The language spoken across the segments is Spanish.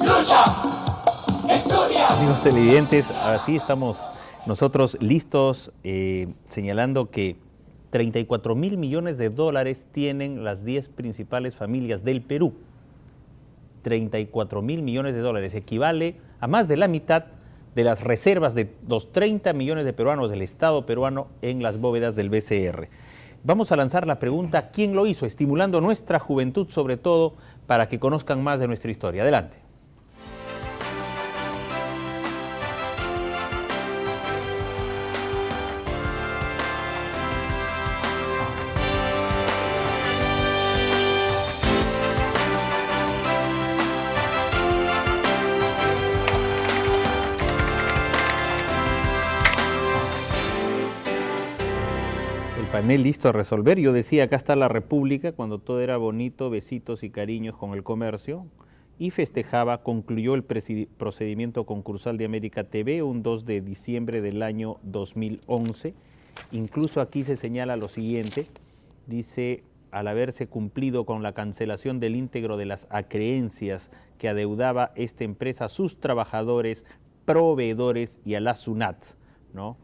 lucha, estudia. Amigos televidentes, así estamos nosotros listos señalando que 34.000 millones de dólares tienen las 10 principales familias del Perú. 34.000 millones de dólares equivale a más de la mitad de las reservas de los 30 millones de peruanos del Estado peruano en las bóvedas del BCR. Vamos a lanzar la pregunta, ¿quién lo hizo? Estimulando nuestra juventud sobre todo para que conozcan más de nuestra historia. Adelante. Panel listo a resolver. Yo decía, acá está la República, cuando todo era bonito, besitos y cariños con el comercio, y festejaba, concluyó el procedimiento concursal de América TV un 2 de diciembre del año 2011. Incluso aquí se señala lo siguiente, dice, al haberse cumplido con la cancelación del íntegro de las acreencias que adeudaba esta empresa a sus trabajadores, proveedores y a la SUNAT, ¿no?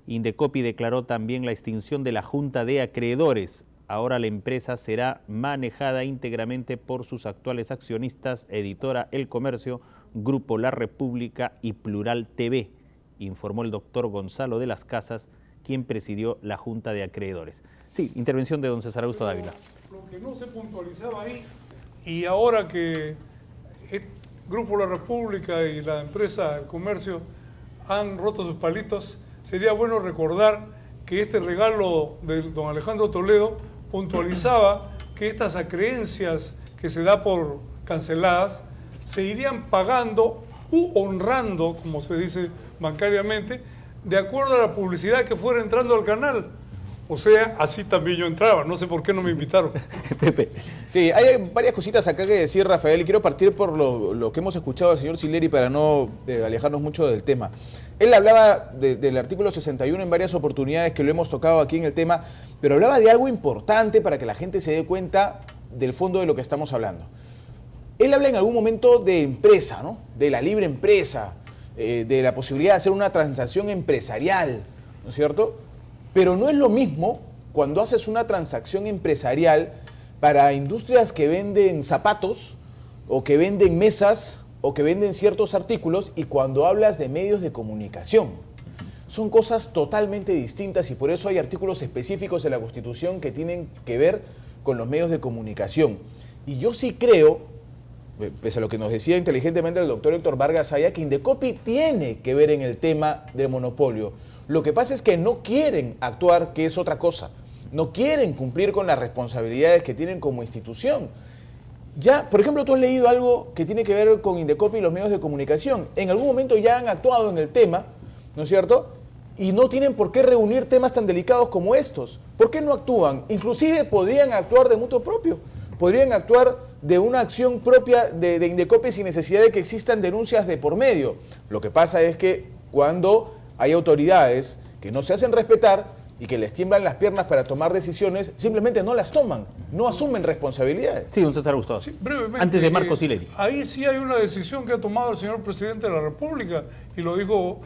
Indecopi declaró también la extinción de la Junta de Acreedores. Ahora la empresa será manejada íntegramente por sus actuales accionistas, Editora El Comercio, Grupo La República y Plural TV, informó el doctor Gonzalo de las Casas, quien presidió la Junta de Acreedores. Sí, intervención de don César Augusto Dávila. Lo que no se puntualizaba ahí, y ahora que el Grupo La República y la empresa El Comercio han roto sus palitos, sería bueno recordar que este regalo de don Alejandro Toledo puntualizaba que estas acreencias que se da por canceladas se irían pagando u honrando, como se dice bancariamente, de acuerdo a la publicidad que fuera entrando al canal. O sea, así también yo entraba, no sé por qué no me invitaron. Pepe. Sí, hay varias cositas acá que decir, Rafael, y quiero partir por lo que hemos escuchado al señor Sileri para no alejarnos mucho del tema. Él hablaba del artículo 61 en varias oportunidades que lo hemos tocado aquí en el tema, pero hablaba de algo importante para que la gente se dé cuenta del fondo de lo que estamos hablando. Él habla en algún momento de empresa, ¿no? De la libre empresa, de la posibilidad de hacer una transacción empresarial, ¿no es cierto? Pero no es lo mismo cuando haces una transacción empresarial para industrias que venden zapatos o que venden mesas o que venden ciertos artículos y cuando hablas de medios de comunicación. Son cosas totalmente distintas y por eso hay artículos específicos en la Constitución que tienen que ver con los medios de comunicación. Y yo sí creo, pese a lo que nos decía inteligentemente el doctor Héctor Vargas Aya, que Indecopi tiene que ver en el tema del monopolio. Lo que pasa es que no quieren actuar, que es otra cosa. No quieren cumplir con las responsabilidades que tienen como institución. Ya, por ejemplo, tú has leído algo que tiene que ver con Indecopi y los medios de comunicación. En algún momento ya han actuado en el tema, ¿no es cierto? Y no tienen por qué reunir temas tan delicados como estos. ¿Por qué no actúan? Inclusive podrían actuar de mutuo propio. Podrían actuar de una acción propia de Indecopi sin necesidad de que existan denuncias de por medio. Lo que pasa es que cuando hay autoridades que no se hacen respetar y que les tiemblan las piernas para tomar decisiones, simplemente no las toman, no asumen responsabilidades. Sí, don César Augusto. Sí, brevemente. Antes de Marco Sileri. Ahí sí hay una decisión que ha tomado el señor presidente de la República y lo dijo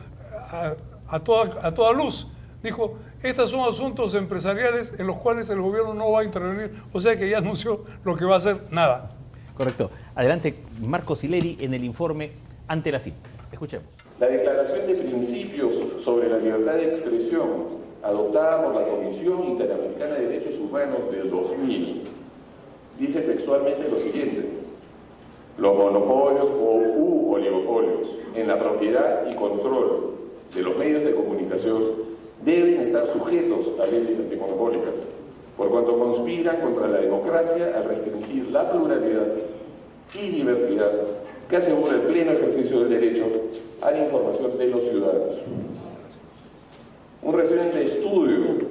a toda luz. Dijo, estos son asuntos empresariales en los cuales el gobierno no va a intervenir. O sea que ya anunció lo que va a hacer, nada. Correcto. Adelante, Marco Sileri en el informe ante la CIP. Escuchemos. La Declaración de Principios sobre la Libertad de Expresión, adoptada por la Comisión Interamericana de Derechos Humanos del 2000, dice textualmente lo siguiente: los monopolios u oligopolios en la propiedad y control de los medios de comunicación deben estar sujetos a leyes antimonopólicas, por cuanto conspiran contra la democracia al restringir la pluralidad y diversidad que asegura el pleno ejercicio del derecho a la información de los ciudadanos. Un reciente estudio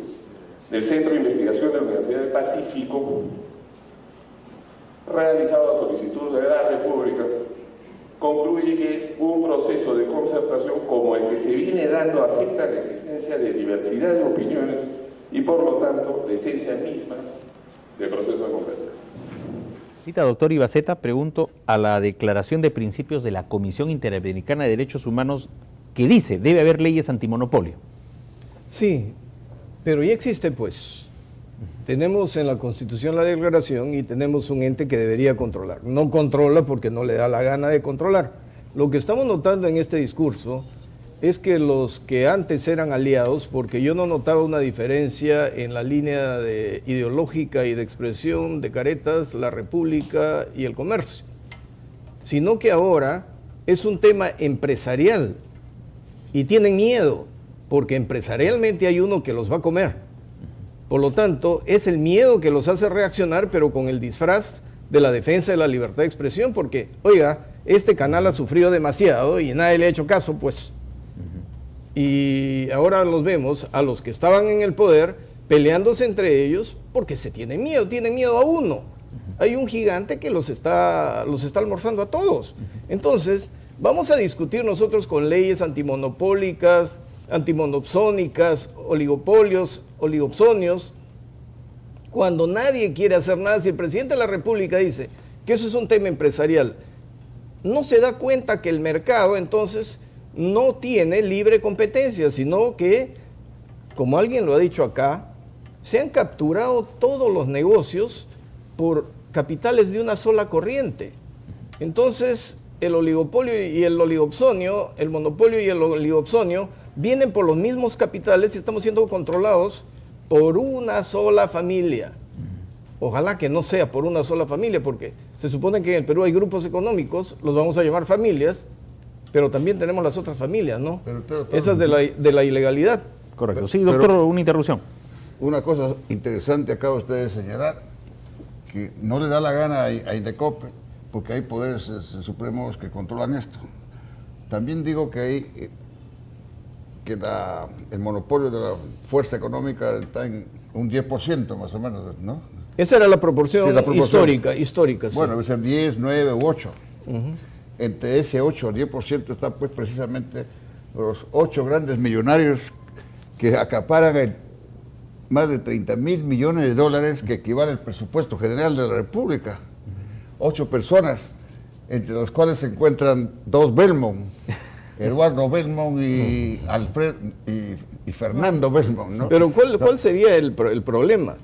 del Centro de Investigación de la Universidad del Pacífico, realizado a solicitud de la República, concluye que un proceso de concertación como el que se viene dando afecta la existencia de diversidad de opiniones y por lo tanto la esencia misma del proceso democrático. Cita, doctor Ibaceta, pregunto a la declaración de principios de la Comisión Interamericana de Derechos Humanos que dice debe haber leyes antimonopolio. Sí, pero ya existe pues. Tenemos en la Constitución la declaración y tenemos un ente que debería controlar. No controla porque no le da la gana de controlar. Lo que estamos notando en este discurso es que los que antes eran aliados, porque yo no notaba una diferencia en la línea ideológica y de expresión de Caretas, la República y el Comercio, sino que ahora es un tema empresarial y tienen miedo, porque empresarialmente hay uno que los va a comer. Por lo tanto, es el miedo que los hace reaccionar, pero con el disfraz de la defensa de la libertad de expresión, porque, oiga, este canal ha sufrido demasiado y nadie le ha hecho caso, pues. Y ahora los vemos a los que estaban en el poder peleándose entre ellos porque se tienen miedo a uno. Hay un gigante que los está almorzando a todos. Entonces, vamos a discutir nosotros con leyes antimonopólicas, antimonopsónicas, oligopolios, oligopsonios, cuando nadie quiere hacer nada. Si el presidente de la República dice que eso es un tema empresarial, no se da cuenta que el mercado entonces no tiene libre competencia, sino que, como alguien lo ha dicho acá, se han capturado todos los negocios por capitales de una sola corriente. Entonces, el oligopolio y el oligopsonio, el monopolio y el oligopsonio, vienen por los mismos capitales y estamos siendo controlados por una sola familia. Ojalá que no sea por una sola familia, porque se supone que en el Perú hay grupos económicos, los vamos a llamar familias, pero también tenemos las otras familias, ¿no? Esas de la ilegalidad. Correcto. Sí, doctor, una interrupción. Una cosa interesante acaba usted de señalar, que no le da la gana a Indecope, porque hay poderes supremos que controlan esto. También digo que hay el monopolio de la fuerza económica está en un 10% más o menos, ¿no? Esa era la proporción, Sí, la proporción histórica. Sí. Bueno, debe ser 10, 9 u 8. Entre ese 8 o 10% están pues precisamente los 8 grandes millonarios que acaparan más de 30.000 millones de dólares, que equivale al presupuesto general de la República. 8 personas, entre las cuales se encuentran 2 Belmont, Eduardo Belmont y y Fernando Belmont, ¿no? Pero ¿cuál sería el problema?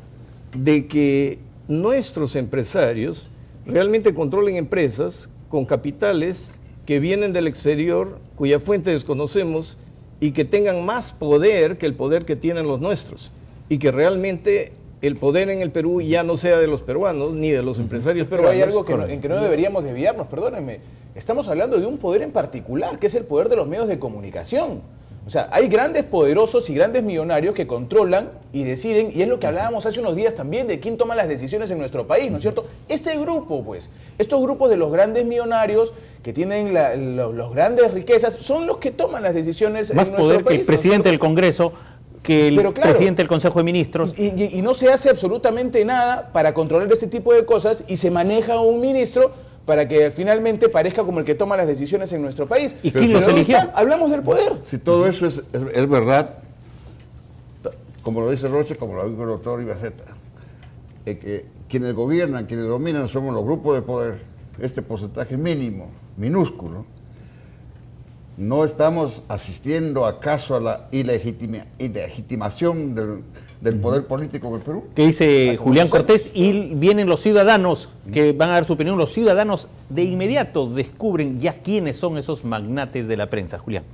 De que nuestros empresarios realmente controlen empresas con capitales que vienen del exterior, cuya fuente desconocemos, y que tengan más poder que el poder que tienen los nuestros, y que realmente el poder en el Perú ya no sea de los peruanos ni de los empresarios Pero peruanos. hay algo en que no deberíamos desviarnos, perdónenme. Estamos hablando de un poder en particular, que es el poder de los medios de comunicación. O sea, hay grandes poderosos y grandes millonarios que controlan y deciden, y es lo que hablábamos hace unos días también, de quién toma las decisiones en nuestro país, ¿no es cierto? Este grupo, pues, estos grupos de los grandes millonarios que tienen los grandes riquezas, son los que toman las decisiones en nuestro país. Más poder que el presidente del Congreso, que el presidente del Consejo de Ministros. Y no se hace absolutamente nada para controlar este tipo de cosas, y se maneja un ministro para que finalmente parezca como el que toma las decisiones en nuestro país. ¿Y quién los eligió? Hablamos del poder. Si todo eso es verdad, como lo dice Roche, como lo dijo el doctor Ibaceta, que quienes gobiernan, quienes dominan somos los grupos de poder, este porcentaje mínimo, minúsculo. ¿No estamos asistiendo acaso a la ilegitimación del poder político en el Perú? Que dice Julián Cortés, y vienen los ciudadanos que van a dar su opinión. Los ciudadanos de inmediato descubren ya quiénes son esos magnates de la prensa. Julián.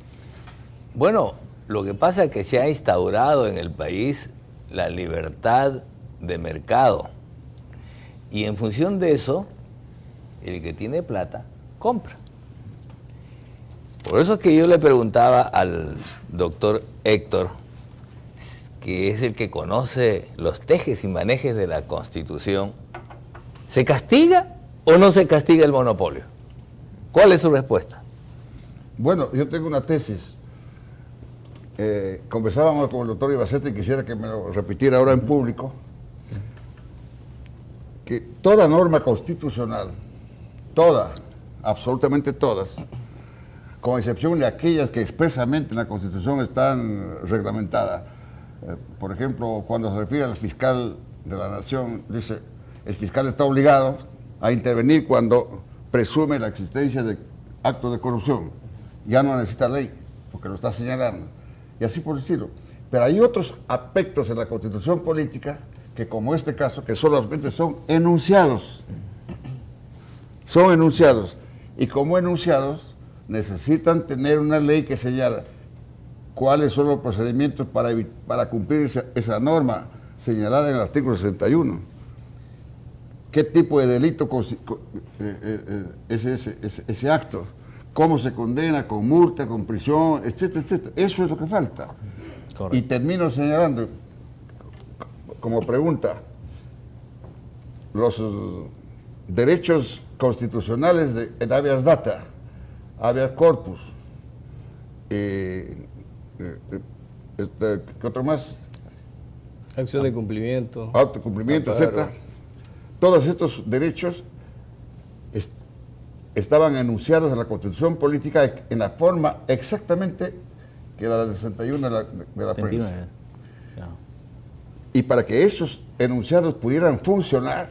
Bueno, lo que pasa es que se ha instaurado en el país la libertad de mercado, y en función de eso, el que tiene plata compra. Por eso es que yo le preguntaba al doctor Héctor, que es el que conoce los tejes y manejes de la Constitución, ¿se castiga o no se castiga el monopolio? ¿Cuál es su respuesta? Bueno, yo tengo una tesis. Conversábamos con el doctor Ibaceta y quisiera que me lo repitiera ahora en público, que toda norma constitucional, absolutamente todas, con excepción de aquellas que expresamente en la Constitución están reglamentadas. Por ejemplo, cuando se refiere al fiscal de la Nación, dice, el fiscal está obligado a intervenir cuando presume la existencia de actos de corrupción. Ya no necesita ley, porque lo está señalando. Y así por el estilo. Pero hay otros aspectos en la Constitución política que, como este caso, que solamente son enunciados. Son enunciados. Y como enunciados, necesitan tener una ley que señala cuáles son los procedimientos para cumplir esa norma señalada en el artículo 61. ¿Qué tipo de delito es ese acto? ¿Cómo se condena? ¿Con multa, con prisión, etcétera, etcétera? Eso es lo que falta. Correcto. Y termino señalando, como pregunta, los derechos constitucionales en habeas data, habeas corpus, ¿qué otro más? Acción de cumplimiento. Autocumplimiento, Amparo. etcétera. Todos estos derechos estaban enunciados en la Constitución política en la forma exactamente que la del 61 de la prensa. Ya. Y para que esos enunciados pudieran funcionar,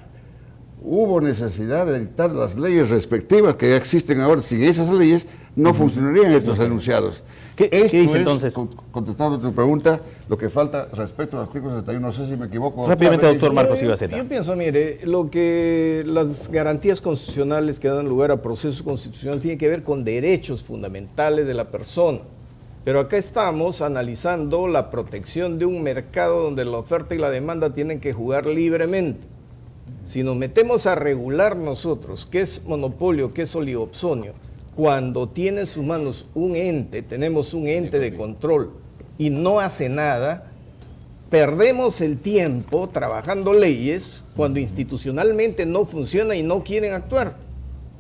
hubo necesidad de dictar las leyes respectivas que ya existen ahora. Sin esas leyes no funcionarían estos enunciados. ¿Qué Esto dice es, entonces? contestando tu pregunta, lo que falta respecto al artículo 61. No sé si me equivoco. Rápidamente, doctor Marcos Yo Ibaceta. pienso, mire, lo que las garantías constitucionales que dan lugar a procesos constitucionales tiene que ver con derechos fundamentales de la persona. Pero acá estamos analizando la protección de un mercado donde la oferta y la demanda tienen que jugar libremente. Si nos metemos a regular nosotros qué es monopolio, qué es oligopsonio, cuando tiene en sus manos un ente, tenemos un ente de control y no hace nada, perdemos el tiempo trabajando leyes cuando institucionalmente no funciona y no quieren actuar.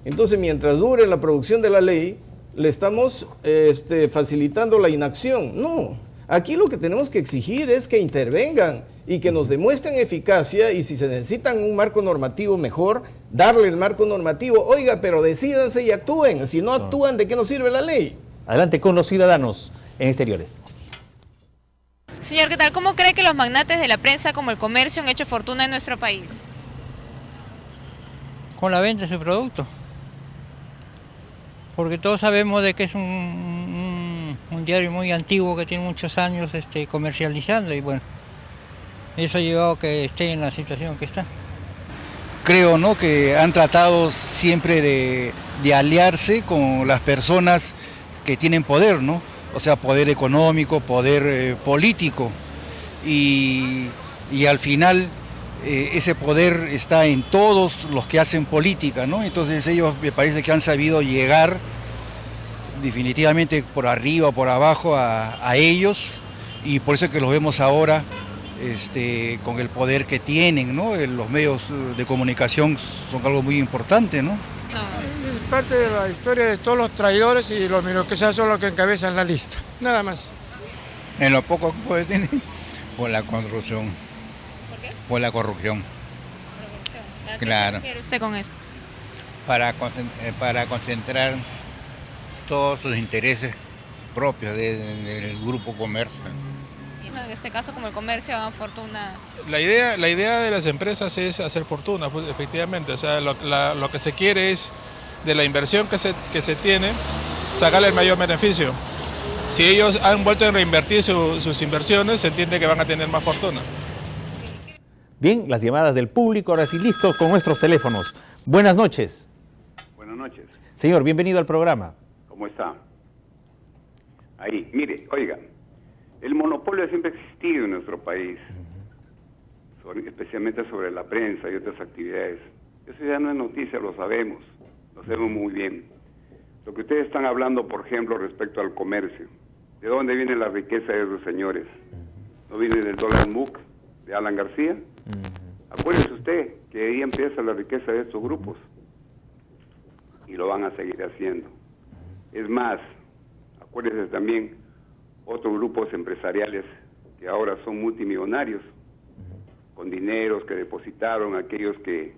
Entonces, mientras dure la producción de la ley, le estamos facilitando la inacción. No, aquí lo que tenemos que exigir es que intervengan y que nos demuestren eficacia, y si se necesitan un marco normativo mejor, darle el marco normativo. Oiga, pero decídanse y actúen. Si no actúan, ¿de qué nos sirve la ley? Adelante con los ciudadanos en Exteriores. Señor, ¿qué tal? ¿Cómo cree que los magnates de la prensa como el comercio han hecho fortuna en nuestro país? Con la venta de su producto. Porque todos sabemos de que es un diario muy antiguo que tiene muchos años comercializando, y bueno, eso ha llevado a que esté en la situación que está. Creo, ¿no?, que han tratado siempre de aliarse con las personas que tienen poder, ¿no? O sea, poder económico, poder político, y al final ese poder está en todos los que hacen política, ¿no? Entonces ellos me parece que han sabido llegar definitivamente por arriba o por abajo a ellos, y por eso es que los vemos ahora con el poder que tienen, ¿no? Los medios de comunicación son algo muy importante, ¿no? Es parte de la historia de todos los traidores, y los minoquesados son los que encabezan la lista, nada más. En lo poco que puede tener, por la corrupción. ¿Por qué? Por la corrupción. ¿A qué Claro. se refiere usted con esto? Para concentrar todos sus intereses propios del grupo comercio. Y no, en este caso, como el comercio haga fortuna. La idea de las empresas es hacer fortuna, pues, efectivamente. O sea, lo que se quiere es, de la inversión que se tiene, sacarle el mayor beneficio. Si ellos han vuelto a reinvertir sus inversiones, se entiende que van a tener más fortuna. Bien, las llamadas del público, ahora sí listos con nuestros teléfonos. Buenas noches. Buenas noches. Señor, bienvenido al programa. ¿Cómo está? Ahí, mire, oiga, el monopolio siempre ha existido en nuestro país, especialmente sobre la prensa y otras actividades. Eso ya no es noticia, lo sabemos muy bien. Lo que ustedes están hablando, por ejemplo, respecto al comercio, ¿de dónde viene la riqueza de esos señores? ¿No viene del dólar MUC de Alan García? Acuérdese usted que ahí empieza la riqueza de estos grupos, y lo van a seguir haciendo. Es más, acuérdense también otros grupos empresariales que ahora son multimillonarios, con dineros que depositaron aquellos que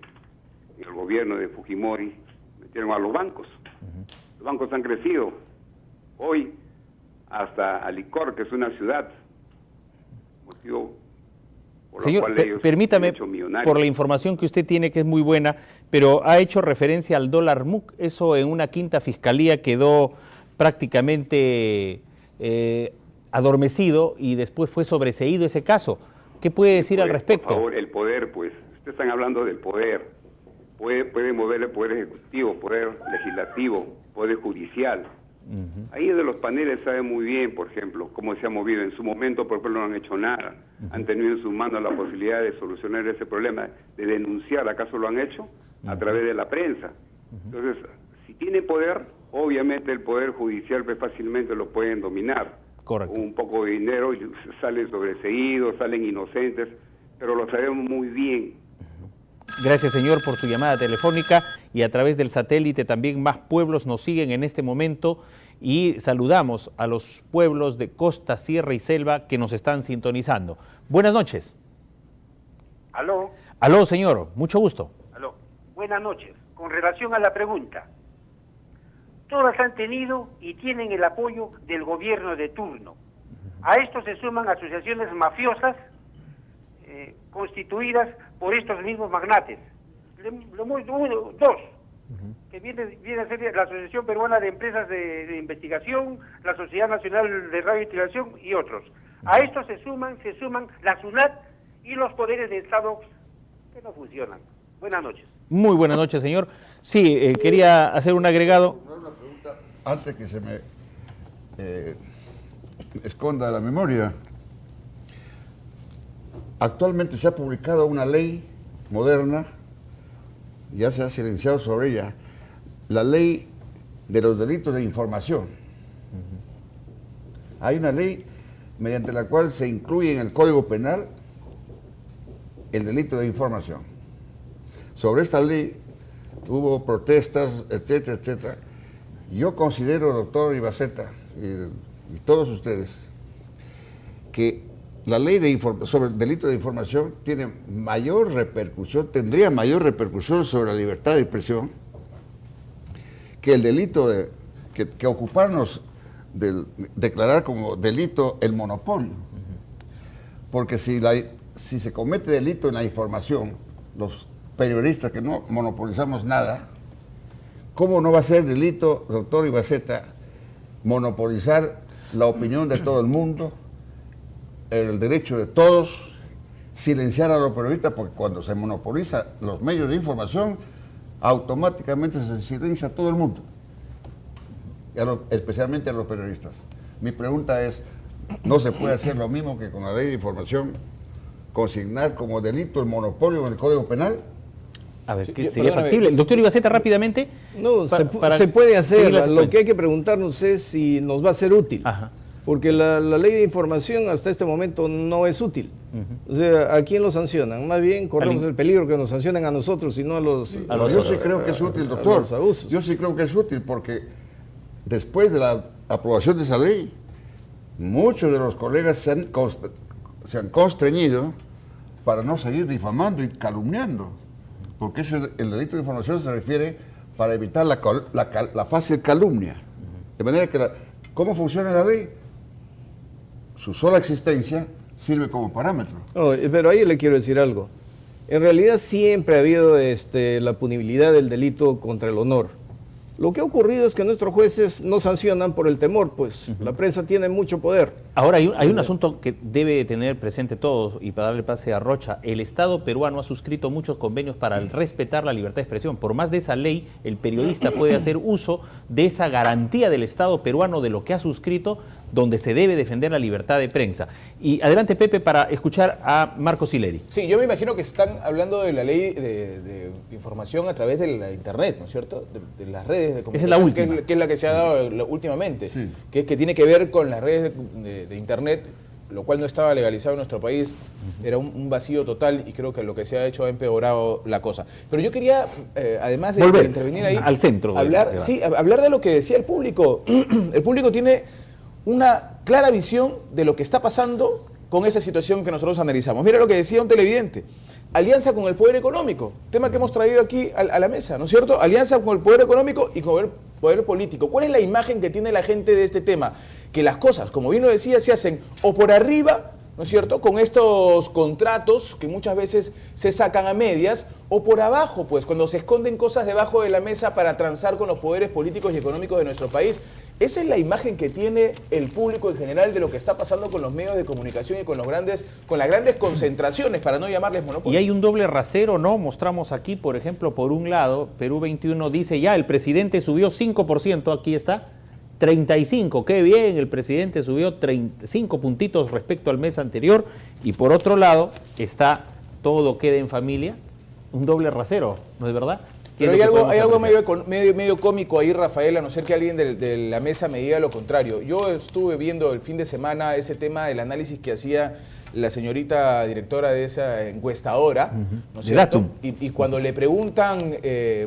en el gobierno de Fujimori metieron a los bancos. Los bancos han crecido. Hoy, hasta Alicor, que es una ciudad, motivo por Señor, la cual ellos permítame, han hecho millonarios. por la información que usted tiene, que es muy buena, pero ha hecho referencia al dólar MUC. Eso en una quinta fiscalía quedó prácticamente adormecido y después fue sobreseído ese caso. ¿Qué puede decir al respecto? Por favor, el poder, pues. Ustedes están hablando del poder. Puede mover el poder ejecutivo, poder legislativo, poder judicial. Ahí de los paneles saben muy bien, por ejemplo, cómo se ha movido. En su momento, por ejemplo, no han hecho nada. Han tenido en sus manos la posibilidad de solucionar ese problema, de denunciar. ¿Acaso lo han hecho? A través de la prensa. Entonces, si tiene poder, obviamente el poder judicial pues, fácilmente lo pueden dominar. Correcto. Un poco de dinero, y salen sobreseídos, salen inocentes, pero lo sabemos muy bien. Gracias, señor, por su llamada telefónica, y a través del satélite también más pueblos nos siguen en este momento, y saludamos a los pueblos de costa, sierra y selva que nos están sintonizando. Buenas noches. Aló. Aló, señor, mucho gusto. Aló. Buenas noches. Con relación a la pregunta, todas han tenido y tienen el apoyo del gobierno de turno. A esto se suman asociaciones mafiosas constituidas por estos mismos magnates. Dos, que viene a ser la Asociación Peruana de Empresas de Investigación, la Sociedad Nacional de Radio y Televisión y otros. A esto se suman la SUNAT y los poderes de Estado que no funcionan. Buenas noches. Muy buenas noches, señor. Sí, quería hacer un agregado. Una pregunta antes que se me esconda de la memoria. Actualmente se ha publicado una ley moderna, ya se ha silenciado sobre ella, la ley de los delitos de información. Hay una ley mediante la cual se incluye en el Código Penal el delito de información. Sobre esta ley hubo protestas, etcétera, etcétera. Yo considero, doctor Ibaceta, y todos ustedes, que la ley sobre el delito de información tiene mayor repercusión, tendría mayor repercusión sobre la libertad de expresión que el delito que ocuparnos de declarar como delito el monopolio. Porque si se comete delito en la información, los periodistas que no monopolizamos nada, ¿cómo no va a ser delito, doctor Ibaceta, monopolizar la opinión de todo el mundo, el derecho de todos, silenciar a los periodistas? Porque cuando se monopoliza los medios de información, automáticamente se silencia a todo el mundo, especialmente a los periodistas. Mi pregunta es, ¿no se puede hacer lo mismo que con la ley de información, consignar como delito el monopolio en el Código Penal? A ver, ¿qué sería factible? El doctor Ibaceta, rápidamente. No, se puede hacer. Lo que hay que preguntarnos es si nos va a ser útil. Ajá. Porque la ley de información hasta este momento no es útil. O sea, ¿a quién lo sancionan? Más bien corremos el peligro que nos sancionen a nosotros y no a los... Yo sí creo que es útil, doctor. Yo sí creo que es útil porque después de la aprobación de esa ley, muchos de los colegas se han constreñido para no seguir difamando y calumniando. Porque el delito de información se refiere para evitar la fácil calumnia. De manera que, ¿cómo funciona la ley? Su sola existencia sirve como parámetro. No, pero ahí le quiero decir algo. En realidad siempre ha habido la punibilidad del delito contra el honor. Lo que ha ocurrido es que nuestros jueces no sancionan por el temor, pues la prensa tiene mucho poder. Ahora, hay un asunto que debe tener presente todos, y para darle pase a Rocha. El Estado peruano ha suscrito muchos convenios para respetar la libertad de expresión. Por más de esa ley, el periodista puede hacer uso de esa garantía del Estado peruano de lo que ha suscrito, donde se debe defender la libertad de prensa. Y adelante, Pepe, para escuchar a Marco Sileri. Sí, yo me imagino que están hablando de la ley de información a través de la Internet, ¿no es cierto? De las redes de comunicación. Esa es la última. Que es la que se ha dado últimamente, sí. que tiene que ver con las redes de Internet, lo cual no estaba legalizado en nuestro país. Era un vacío total y creo que lo que se ha hecho ha empeorado la cosa. Pero yo quería, además de intervenir ahí, al centro, hablar de lo que decía el público. El público tiene una clara visión de lo que está pasando con esa situación que nosotros analizamos. Mira lo que decía un televidente: alianza con el poder económico, tema que hemos traído aquí a la mesa, ¿no es cierto? Alianza con el poder económico y con el poder político. ¿Cuál es la imagen que tiene la gente de este tema? Que las cosas, como bien lo decía, se hacen o por arriba, ¿no es cierto?, con estos contratos que muchas veces se sacan a medias o por abajo, pues, cuando se esconden cosas debajo de la mesa para transar con los poderes políticos y económicos de nuestro país. Esa es la imagen que tiene el público en general de lo que está pasando con los medios de comunicación y con las grandes concentraciones, para no llamarles monopolios. Y hay un doble rasero, ¿no? Mostramos aquí, por ejemplo, por un lado, Perú 21 dice ya, el presidente subió 5%, aquí está, 35, qué bien, el presidente subió 35 puntitos respecto al mes anterior, y por otro lado está todo queda en familia, un doble rasero, ¿no es verdad? Pero hay algo medio cómico ahí, Rafael, a no ser que alguien de la mesa me diga lo contrario. Yo estuve viendo el fin de semana ese tema del análisis que hacía la señorita directora de esa encuestadora, ¿no es cierto? Y cuando le preguntan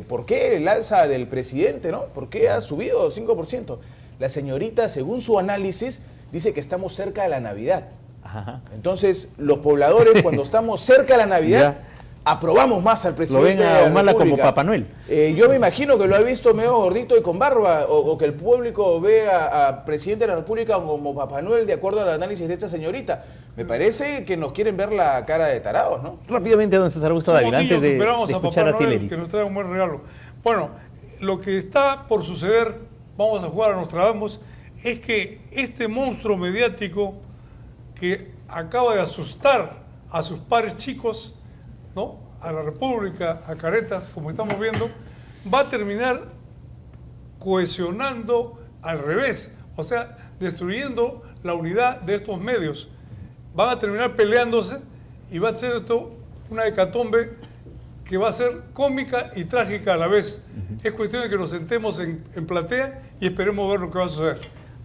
por qué el alza del presidente, ¿no? ¿Por qué ha subido 5%? La señorita, según su análisis, dice que estamos cerca de la Navidad. Ajá. Entonces, los pobladores, cuando estamos cerca de la Navidad, aprobamos más al presidente. Lo ven a Humala como Papá Noel. Yo me imagino que lo ha visto medio gordito y con barba, o que el público ve a presidente de la República como Papá Noel, de acuerdo al análisis de esta señorita. Me parece que nos quieren ver la cara de tarados, ¿no? Rápidamente, don César Augusto Dávila, antes de escuchar a Sileri. Que nos trae un buen regalo. Bueno, lo que está por suceder, vamos a jugar a Nostradamus, es que este monstruo mediático que acaba de asustar a sus pares chicos, ¿no?, a la República, a Caretas, como estamos viendo, va a terminar cohesionando al revés, o sea, destruyendo la unidad de estos medios. Van a terminar peleándose y va a ser esto una hecatombe que va a ser cómica y trágica a la vez. Es cuestión de que nos sentemos en platea y esperemos ver lo que va a suceder.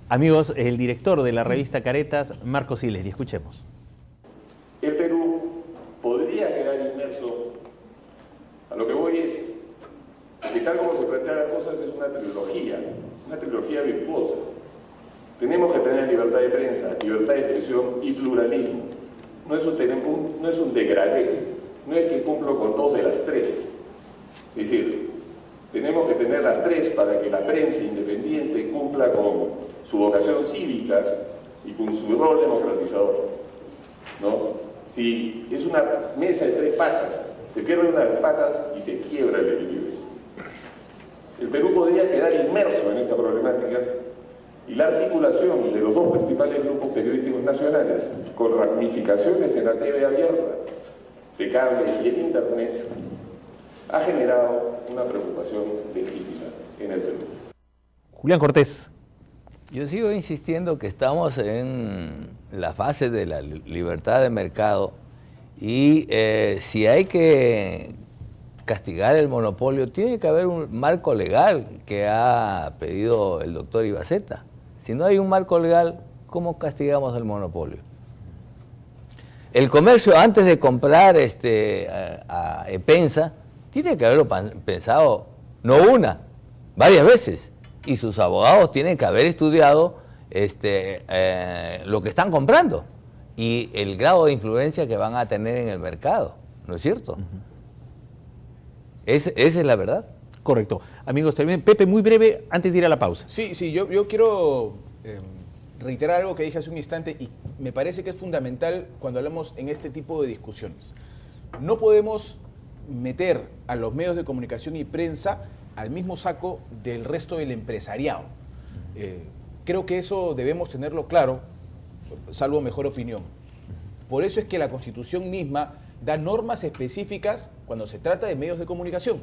Amigos, el director de la revista Caretas, Marco Sileri, escuchemos. El Perú podría quedar inmerso, a lo que voy es que tal como se plantean las cosas es una trilogía virtuosa. Tenemos que tener libertad de prensa, libertad de expresión y pluralismo. No es un degradé, no es que cumplo con dos de las tres. Es decir, tenemos que tener las tres para que la prensa independiente cumpla con su vocación cívica y con su rol democratizador, ¿no? Si es una mesa de tres patas, se pierde una de las patas y se quiebra el equilibrio. El Perú podría quedar inmerso en esta problemática y la articulación de los dos principales grupos periodísticos nacionales, con ramificaciones en la TV abierta, de cable y en Internet, ha generado una preocupación legítima en el Perú. Julián Cortés. Yo sigo insistiendo que estamos en la fase de la libertad de mercado y si hay que castigar el monopolio, tiene que haber un marco legal que ha pedido el doctor Ibaceta. Si no hay un marco legal, ¿cómo castigamos el monopolio? El comercio, antes de comprar a Epensa, tiene que haberlo pensado, no una, varias veces. Y sus abogados tienen que haber estudiado lo que están comprando y el grado de influencia que van a tener en el mercado, ¿no es cierto? Esa es la verdad. Correcto. Amigos, terminen. Pepe, muy breve, antes de ir a la pausa. Sí, yo quiero reiterar algo que dije hace un instante y me parece que es fundamental cuando hablamos en este tipo de discusiones. No podemos meter a los medios de comunicación y prensa al mismo saco del resto del empresariado. Creo que eso debemos tenerlo claro, salvo mejor opinión. Por eso es que la Constitución misma da normas específicas cuando se trata de medios de comunicación,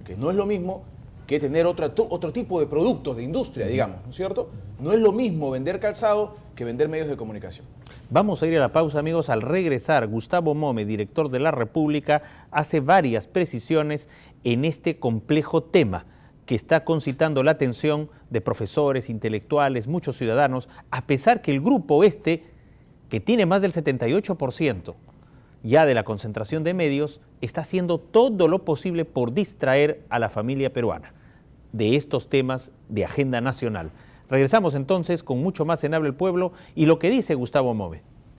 que no es lo mismo que tener otro tipo de productos de industria, digamos, ¿no es cierto? No es lo mismo vender calzado que vender medios de comunicación. Vamos a ir a la pausa, amigos. Al regresar, Gustavo Mome, director de La República, hace varias precisiones en este complejo tema que está concitando la atención de profesores, intelectuales, muchos ciudadanos, a pesar que el grupo que tiene más del 78% ya de la concentración de medios, está haciendo todo lo posible por distraer a la familia peruana de estos temas de agenda nacional. Regresamos entonces con mucho más en Habla el Pueblo y lo que dice Gustavo Mome.